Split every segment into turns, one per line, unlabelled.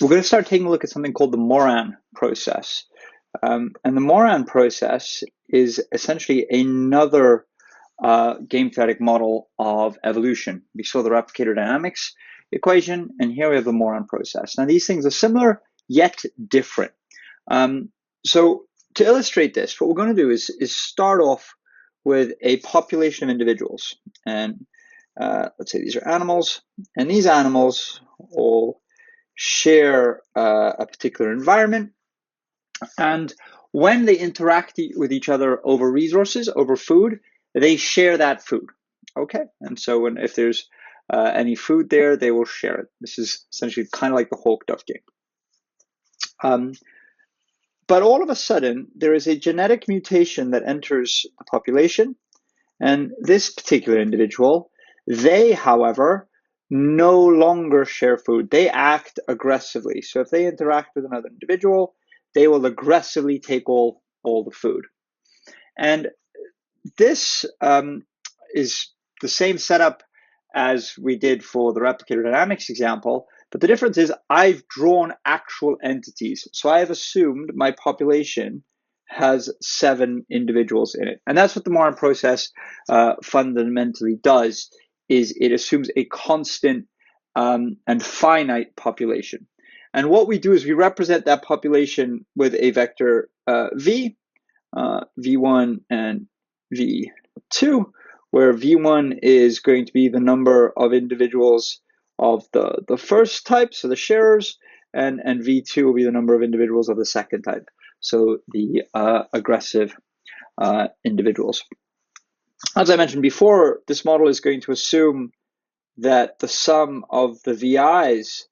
we're going to start taking a look at something called the Moran process. And the Moran process is essentially another game theoretic model of evolution. We saw the replicator dynamics equation, and here we have the Moran process. Now, these things are similar, yet different. So to illustrate this, what we're going to do is start off with a population of individuals. And let's say these are animals, and these animals all share a particular environment. And when they interact with each other over resources, over food, they share that food. Okay, and so if there's any food there, they will share it. This is essentially kind of like the Hawk-Dove game. But all of a sudden, there is a genetic mutation that enters the population, and this particular individual, they, however, no longer share food. They act aggressively. So if they interact with another individual, they will aggressively take all the food. And this is the same setup as we did for the replicator dynamics example, but the difference is I've drawn actual entities. So I have assumed my population has 7 individuals in it. And that's what the Moran process fundamentally does, is it assumes a constant and finite population. And what we do is we represent that population with a vector v, v1 and v2, where v1 is going to be the number of individuals of the first type, so the sharers, and v2 will be the number of individuals of the second type, so the aggressive individuals. As I mentioned before, this model is going to assume that the sum of the VIs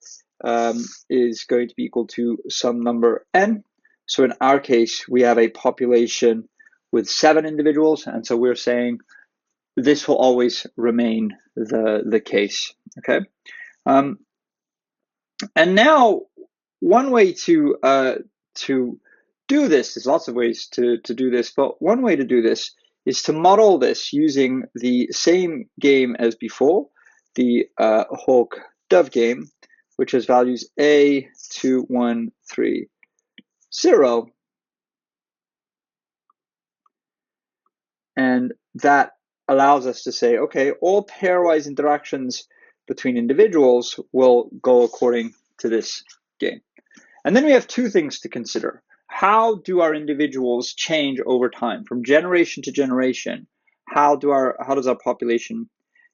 is going to be equal to some number n. So in our case, we have a population with 7 individuals, and so we're saying this will always remain the case. Okay, and now one way to do this, there's lots of ways to do this, but one way to do this is to model this using the same game as before, the Hawk-Dove game, which has values a, 2, 1, 3, 0. And that allows us to say, okay, all pairwise interactions between individuals will go according to this game. And then we have 2 things to consider. How do our individuals change over time? From generation to generation, how does our population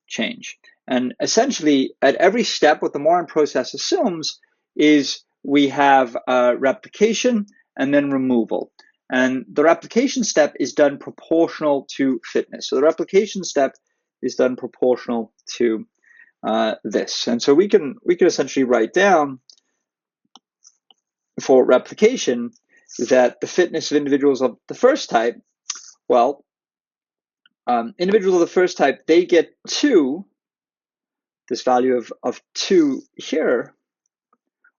change? And essentially, at every step, what the Moran process assumes is we have replication and then removal. And the replication step is done proportional to fitness. So the replication step is done proportional to this. And so we can essentially write down for replication that the fitness of individuals of the first type, well, individuals of the first type, they get 2, this value of 2 here,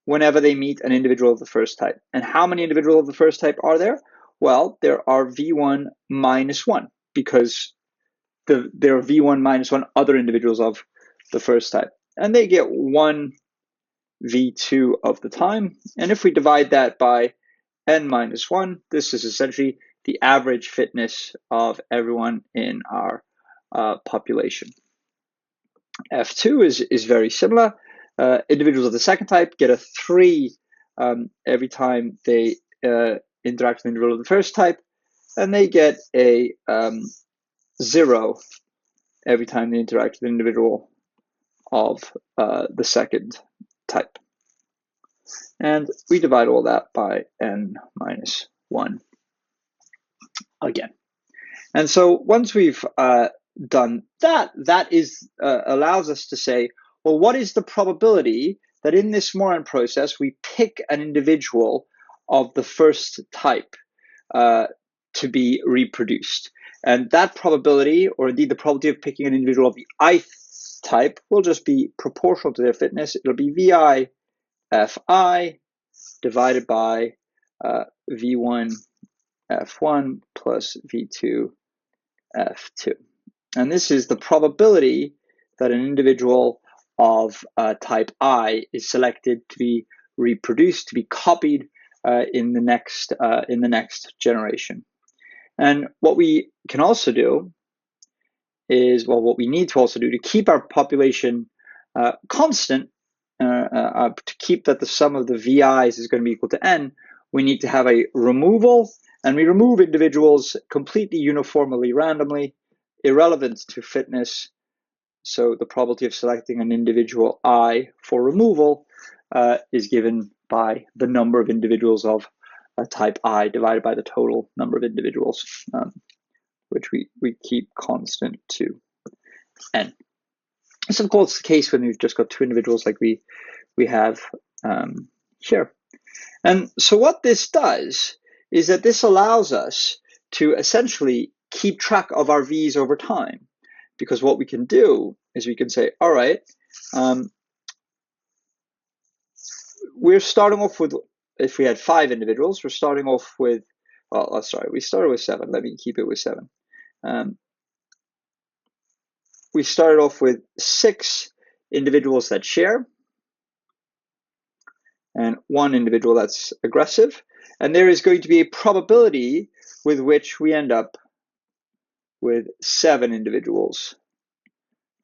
whenever they meet an individual of the first type. And how many individuals of the first type are there? Well, there are v1 minus 1, because there are v1 minus 1 other individuals of the first type. And they get 1 v2 of the time. And if we divide that by n minus 1, this is essentially the average fitness of everyone in our population. F2 is very similar. Individuals of the second type get a 3 every time they interact with an individual of the first type, and they get a 0 every time they interact with an individual of the second type. And we divide all that by n minus 1 again. And so once we've done that, that is allows us to say, well, what is the probability that in this Moran process we pick an individual of the first type to be reproduced? And that probability, or indeed the probability of picking an individual of the ith type, will just be proportional to their fitness. It'll be vi fi divided by v1 f1 plus v2 f2. And this is the probability that an individual of type I is selected to be reproduce, to be copied in the next generation. And what we can also do is, well, what we need to also do to keep our population constant, to keep that the sum of the VIs is going to be equal to n, we need to have a removal, and we remove individuals completely uniformly randomly, irrelevant to fitness. So the probability of selecting an individual I for removal is given by the number of individuals of type I divided by the total number of individuals, which we keep constant to n. This, of course, is the case when we've just got two individuals like we have here. And so what this does is that this allows us to essentially keep track of our V's over time. Because what we can do is we can say, all right, we're starting off with, if we had 5 individuals, we're starting off with, well, sorry, we started with 7. Let me keep it with 7. We started off with 6 individuals that share, and 1 individual that's aggressive. And there is going to be a probability with which we end up with 7 individuals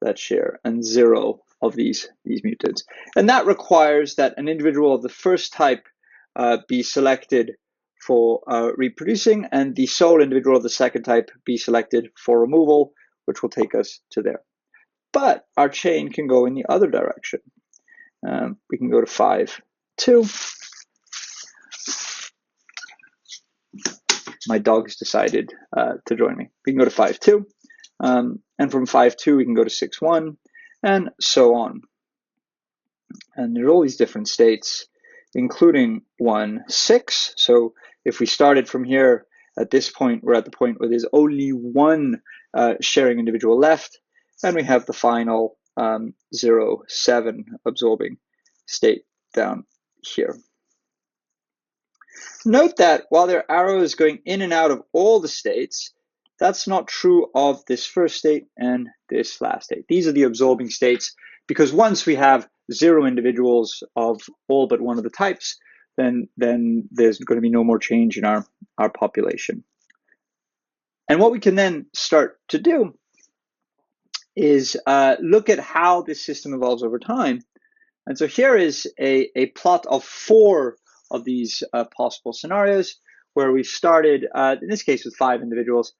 that share and 0 of these mutants. And that requires that an individual of the first type be selected for reproducing, and the sole individual of the second type be selected for removal, which will take us to there. But our chain can go in the other direction. We can go to 5, 2. My dog's decided to join me. We can go to 5, 2. And from 5, 2, we can go to 6, 1, and so on. And there are all these different states, including 1, 6. So if we started from here, at this point, we're at the point where there's only 1 sharing individual left, and we have the final 0, 7 absorbing state down here. Note that while there are arrows going in and out of all the states, that's not true of this first state and this last state. These are the absorbing states, because once we have 0 individuals of all but one of the types, then there's going to be no more change in our population. And what we can then start to do is look at how this system evolves over time. And so here is a plot of 4 of these possible scenarios, where we've started, in this case, with 5 individuals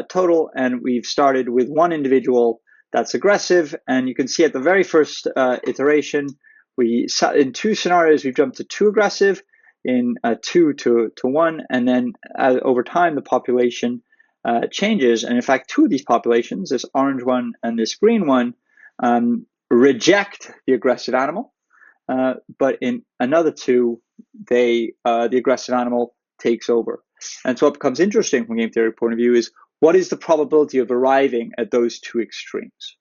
total, and we've started with 1 individual that's aggressive. And you can see at the very first iteration, in 2 scenarios, we've jumped to 2 aggressive, in 2 to 1, and then over time, the population changes. And in fact, 2 of these populations, this orange one and this green one, reject the aggressive animal, but in another 2, the aggressive animal takes over. And so what becomes interesting from a game theory point of view is, what is the probability of arriving at those 2 extremes?